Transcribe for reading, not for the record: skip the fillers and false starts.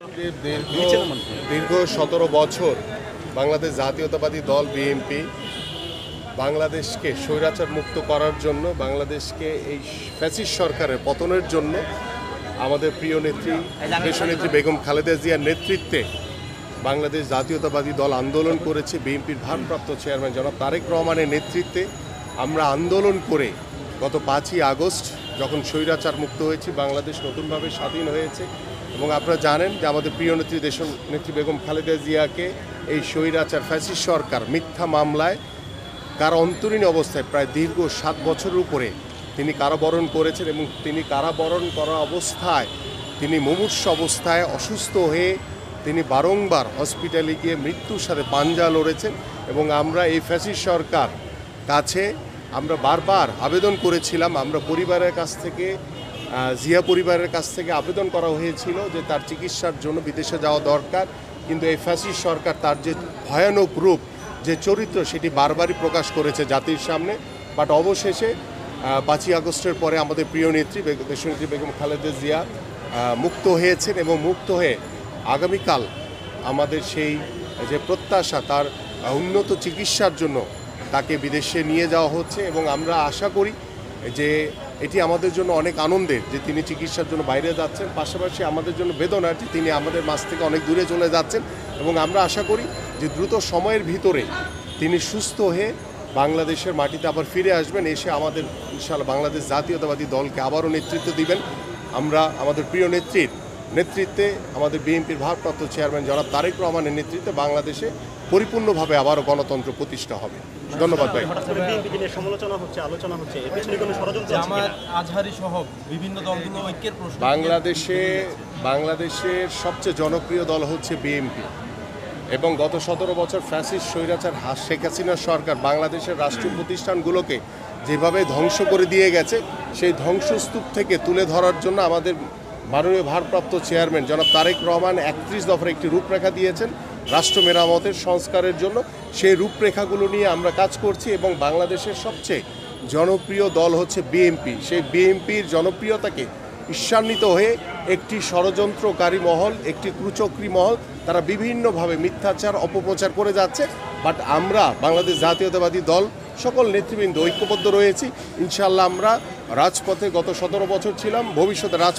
দীর্ঘ ১৭ বছর বাংলাদেশ জাতীয়তাবাদী দল বিএনপি বাংলাদেশকে স্বৈরাচার মুক্ত করার জন্য, বাংলাদেশকে এই ফ্যাসিস্ট সরকারের পতনের জন্য আমাদের প্রিয় নেত্রী দেশনেত্রী বেগম খালেদা জিয়ার নেতৃত্বে বাংলাদেশ জাতীয়তাবাদী দল আন্দোলন করেছে। বিএনপির ভারপ্রাপ্ত চেয়ারম্যান জনাব তারেক রহমানের নেতৃত্বে আমরা আন্দোলন করে গত ৫ই আগস্ট যখন স্বৈরাচার মুক্ত হয়েছি, বাংলাদেশ নতুনভাবে স্বাধীন হয়েছে। এবং আপনারা জানেন যে আমাদের প্রিয় নেত্রী দেশনেত্রী বেগম খালেদা জিয়াকে এই স্বৈরাচার ফ্যাসিস্ট সরকার মিথ্যা মামলায় অন্তরীণ অবস্থায় প্রায় দীর্ঘ ৭ বছরের উপরে তিনি কারাবরণ করেছেন। এবং তিনি কারাবরণ করা অবস্থায় তিনি মুমূর্ষু অবস্থায় অসুস্থ হয়ে তিনি বারংবার হসপিটালে গিয়ে মৃত্যুর সাথে পাঞ্জা লড়েছেন। এবং আমরা এই ফ্যাসিস্ট সরকার কাছে আমরা বারবার আবেদন করেছিলাম, আমরা পরিবারের কাছ থেকে জিয়া পরিবারের কাছ থেকে আবেদন করা হয়েছিল যে তার চিকিৎসার জন্য বিদেশে যাওয়া দরকার। কিন্তু এই ফ্যাসিস্ট সরকার তার যে ভয়ানক রূপ, যে চরিত্র, সেটি বারবারই প্রকাশ করেছে জাতির সামনে। বাট অবশেষে ৫ই আগস্টের পরে আমাদের প্রিয় নেত্রী দেশনেত্রী বেগম খালেদা জিয়া মুক্ত হয়েছেন। এবং মুক্ত হয়ে আগামীকাল আমাদের সেই যে প্রত্যাশা, তার উন্নত চিকিৎসার জন্য তাকে বিদেশে নিয়ে যাওয়া হচ্ছে। এবং আমরা আশা করি যে এটি আমাদের জন্য অনেক আনন্দের যে তিনি চিকিৎসার জন্য বাইরে যাচ্ছেন, পাশাপাশি আমাদের জন্য বেদনার যে তিনি আমাদের মাঝ থেকে অনেক দূরে চলে যাচ্ছেন। এবং আমরা আশা করি যে দ্রুত সময়ের ভিতরে তিনি সুস্থ হয়ে বাংলাদেশের মাটিতে আবার ফিরে আসবেন, এসে আমাদের ইনশাআল্লাহ বাংলাদেশ জাতীয়তাবাদী দলকে আবারও নেতৃত্ব দিবেন। আমরা আমাদের প্রিয় নেত্রীর নেতৃত্বে, আমাদের বিএনপির ভারপ্রাপ্ত চেয়ারম্যান জনাব তারেক রহমানের নেতৃত্বে বাংলাদেশে পরিপূর্ণভাবে আবারও গণতন্ত্র প্রতিষ্ঠা হবে। ধন্যবাদ ভাই। বাংলাদেশের সবচেয়ে জনপ্রিয় দল হচ্ছে বিএনপি। এবং গত ১৭ বছর ফ্যাসিস্ট স্বৈরাচার শেখ হাসিনার সরকার বাংলাদেশের রাষ্ট্রীয় প্রতিষ্ঠানগুলোকে যেভাবে ধ্বংস করে দিয়ে গেছে, সেই ধ্বংসস্তূপ থেকে তুলে ধরার জন্য আমাদের মাননীয় ভারপ্রাপ্ত চেয়ারম্যান জনাব তারেক রহমান ৩১ দফার একটি রূপরেখা দিয়েছেন রাষ্ট্র মেরামতের সংস্কারের জন্য। সেই রূপরেখাগুলো নিয়ে আমরা কাজ করছি। এবং বাংলাদেশের সবচেয়ে জনপ্রিয় দল হচ্ছে বিএনপি। সেই বিএনপির জনপ্রিয়তাকে ঈর্ষান্বিত হয়ে একটি ষড়যন্ত্রকারী মহল, একটি কুচক্রী মহল, তারা বিভিন্নভাবে মিথ্যাচার অপপ্রচার করে যাচ্ছে। বাট আমরা বাংলাদেশ জাতীয়তাবাদী দল সকল নেতৃবৃন্দ ঐক্যবদ্ধ রয়েছি। ইনশাআল্লাহ আমরা রাজপথে গত ১৭ বছর ছিলাম, ভবিষ্যতে রাজপথে